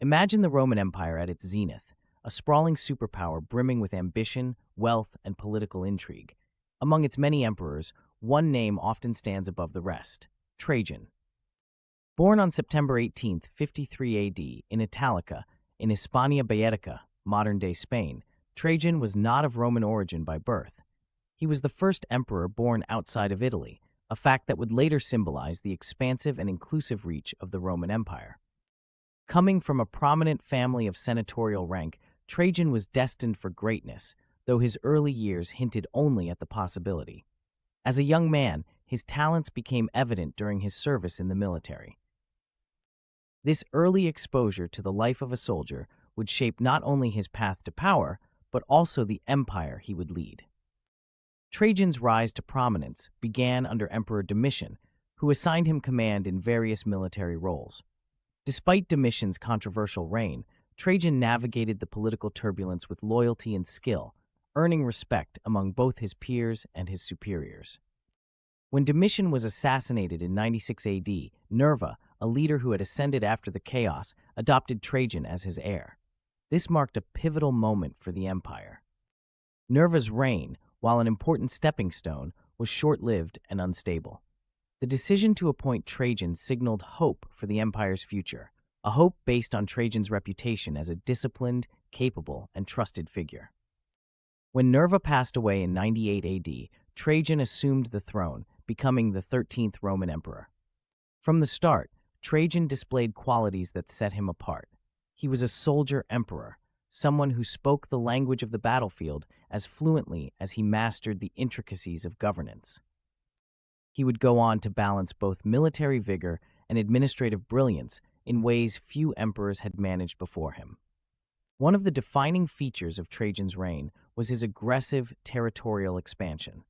Imagine the Roman Empire at its zenith, a sprawling superpower brimming with ambition, wealth, and political intrigue. Among its many emperors, one name often stands above the rest: Trajan. Born on September 18, 53 AD, in Italica, in Hispania Baetica, modern-day Spain, Trajan was not of Roman origin by birth. He was the first emperor born outside of Italy, a fact that would later symbolize the expansive and inclusive reach of the Roman Empire. Coming from a prominent family of senatorial rank, Trajan was destined for greatness, though his early years hinted only at the possibility. As a young man, his talents became evident during his service in the military. This early exposure to the life of a soldier would shape not only his path to power, but also the empire he would lead. Trajan's rise to prominence began under Emperor Domitian, who assigned him command in various military roles. Despite Domitian's controversial reign, Trajan navigated the political turbulence with loyalty and skill, earning respect among both his peers and his superiors. When Domitian was assassinated in 96 AD, Nerva, a leader who had ascended after the chaos, adopted Trajan as his heir. This marked a pivotal moment for the empire. Nerva's reign, while an important stepping stone, was short-lived and unstable. The decision to appoint Trajan signaled hope for the empire's future, a hope based on Trajan's reputation as a disciplined, capable, and trusted figure. When Nerva passed away in 98 AD, Trajan assumed the throne, becoming the 13th Roman emperor. From the start, Trajan displayed qualities that set him apart. He was a soldier emperor, someone who spoke the language of the battlefield as fluently as he mastered the intricacies of governance. He would go on to balance both military vigor and administrative brilliance in ways few emperors had managed before him. One of the defining features of Trajan's reign was his aggressive territorial expansion.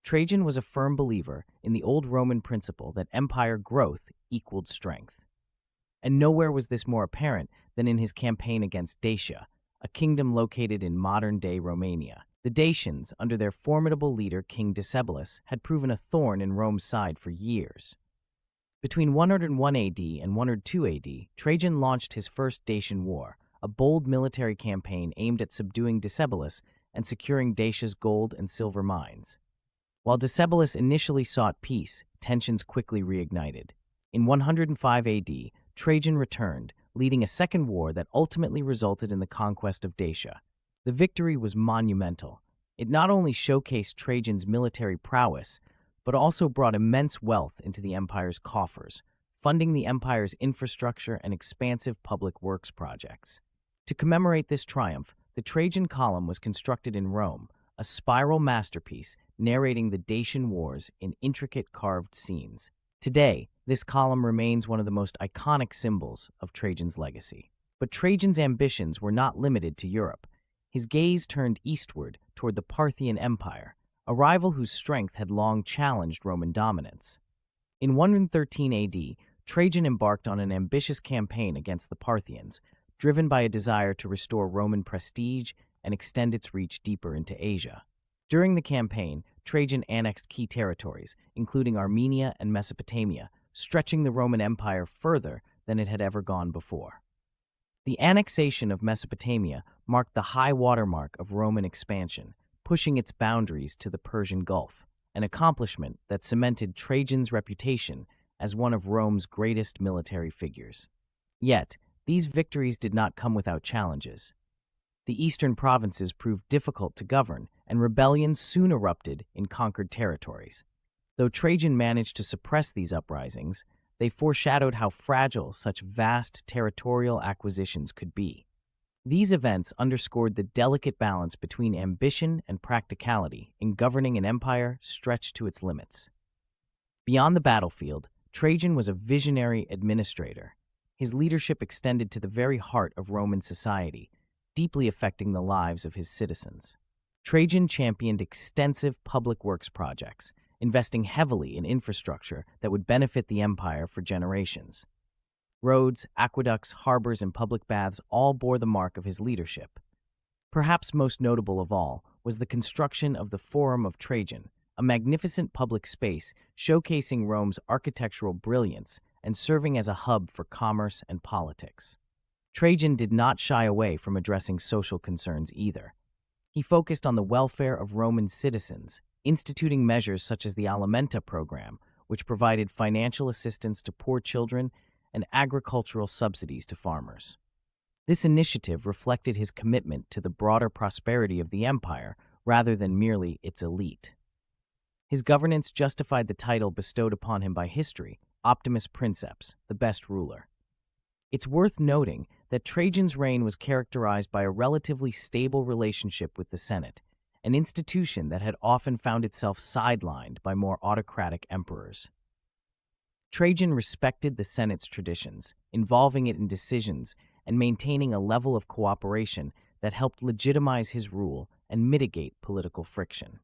Trajan was a firm believer in the old Roman principle that empire growth equaled strength. And nowhere was this more apparent than in his campaign against Dacia, a kingdom located in modern-day Romania. The Dacians, under their formidable leader King Decebalus, had proven a thorn in Rome's side for years. Between 101 AD and 102 AD, Trajan launched his first Dacian War, a bold military campaign aimed at subduing Decebalus and securing Dacia's gold and silver mines. While Decebalus initially sought peace, tensions quickly reignited. In 105 AD, Trajan returned, leading a second war that ultimately resulted in the conquest of Dacia. The victory was monumental. It not only showcased Trajan's military prowess, but also brought immense wealth into the empire's coffers, funding the empire's infrastructure and expansive public works projects. To commemorate this triumph, the Trajan Column was constructed in Rome, a spiral masterpiece narrating the Dacian Wars in intricate carved scenes. Today, this column remains one of the most iconic symbols of Trajan's legacy. But Trajan's ambitions were not limited to Europe. His gaze turned eastward toward the Parthian Empire, a rival whose strength had long challenged Roman dominance. In 113 AD, Trajan embarked on an ambitious campaign against the Parthians, driven by a desire to restore Roman prestige and extend its reach deeper into Asia. During the campaign, Trajan annexed key territories, including Armenia and Mesopotamia, stretching the Roman Empire further than it had ever gone before. The annexation of Mesopotamia marked the high watermark of Roman expansion, pushing its boundaries to the Persian Gulf, an accomplishment that cemented Trajan's reputation as one of Rome's greatest military figures. Yet, these victories did not come without challenges. The eastern provinces proved difficult to govern, and rebellions soon erupted in conquered territories. Though Trajan managed to suppress these uprisings, they foreshadowed how fragile such vast territorial acquisitions could be. These events underscored the delicate balance between ambition and practicality in governing an empire stretched to its limits. Beyond the battlefield, Trajan was a visionary administrator. His leadership extended to the very heart of Roman society, deeply affecting the lives of his citizens. Trajan championed extensive public works projects, investing heavily in infrastructure that would benefit the empire for generations. Roads, aqueducts, harbors, and public baths all bore the mark of his leadership. Perhaps most notable of all was the construction of the Forum of Trajan, a magnificent public space showcasing Rome's architectural brilliance and serving as a hub for commerce and politics. Trajan did not shy away from addressing social concerns either. He focused on the welfare of Roman citizens, instituting measures such as the alimenta program, which provided financial assistance to poor children and agricultural subsidies to farmers. This initiative reflected his commitment to the broader prosperity of the empire rather than merely its elite. His governance justified the title bestowed upon him by history, Optimus Princeps, the best ruler. It's worth noting that Trajan's reign was characterized by a relatively stable relationship with the Senate, an institution that had often found itself sidelined by more autocratic emperors. Trajan respected the Senate's traditions, involving it in decisions and maintaining a level of cooperation that helped legitimize his rule and mitigate political friction.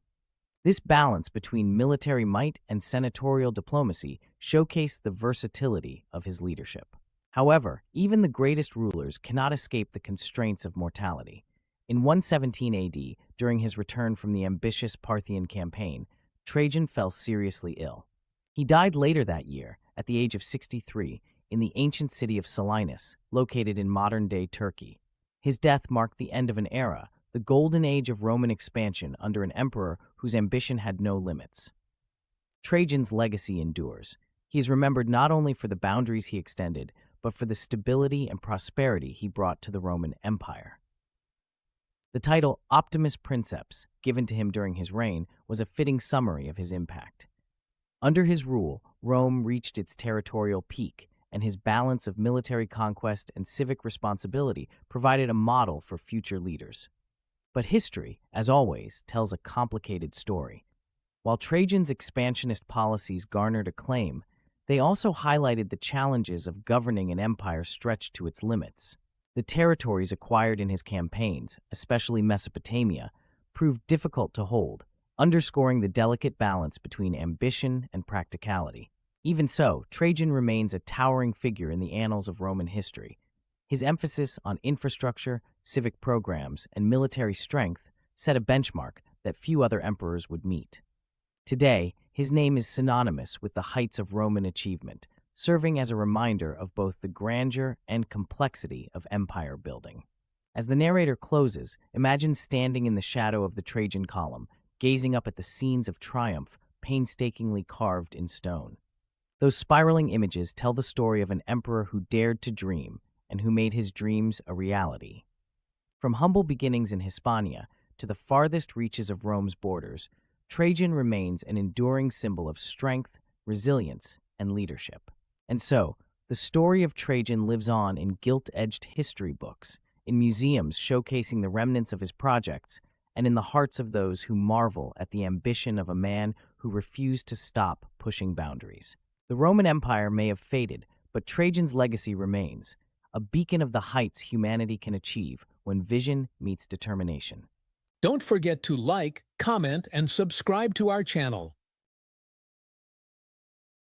This balance between military might and senatorial diplomacy showcased the versatility of his leadership. However, even the greatest rulers cannot escape the constraints of mortality. In 117 AD, during his return from the ambitious Parthian campaign, Trajan fell seriously ill. He died later that year, at the age of 63, in the ancient city of Selinus, located in modern-day Turkey. His death marked the end of an era, the golden age of Roman expansion under an emperor whose ambition had no limits. Trajan's legacy endures. He is remembered not only for the boundaries he extended, but for the stability and prosperity he brought to the Roman Empire. The title Optimus Princeps, given to him during his reign, was a fitting summary of his impact. Under his rule, Rome reached its territorial peak, and his balance of military conquest and civic responsibility provided a model for future leaders. But history, as always, tells a complicated story. While Trajan's expansionist policies garnered acclaim, they also highlighted the challenges of governing an empire stretched to its limits. The territories acquired in his campaigns, especially Mesopotamia, proved difficult to hold, underscoring the delicate balance between ambition and practicality. Even so, Trajan remains a towering figure in the annals of Roman history. His emphasis on infrastructure, civic programs, and military strength set a benchmark that few other emperors would meet. Today, his name is synonymous with the heights of Roman achievement, serving as a reminder of both the grandeur and complexity of empire building. As the narrator closes, imagine standing in the shadow of the Trajan column, gazing up at the scenes of triumph painstakingly carved in stone. Those spiraling images tell the story of an emperor who dared to dream and who made his dreams a reality. From humble beginnings in Hispania to the farthest reaches of Rome's borders, Trajan remains an enduring symbol of strength, resilience, and leadership. And so, the story of Trajan lives on in gilt-edged history books, in museums showcasing the remnants of his projects, and in the hearts of those who marvel at the ambition of a man who refused to stop pushing boundaries. The Roman Empire may have faded, but Trajan's legacy remains, a beacon of the heights humanity can achieve when vision meets determination. Don't forget to like, comment, and subscribe to our channel.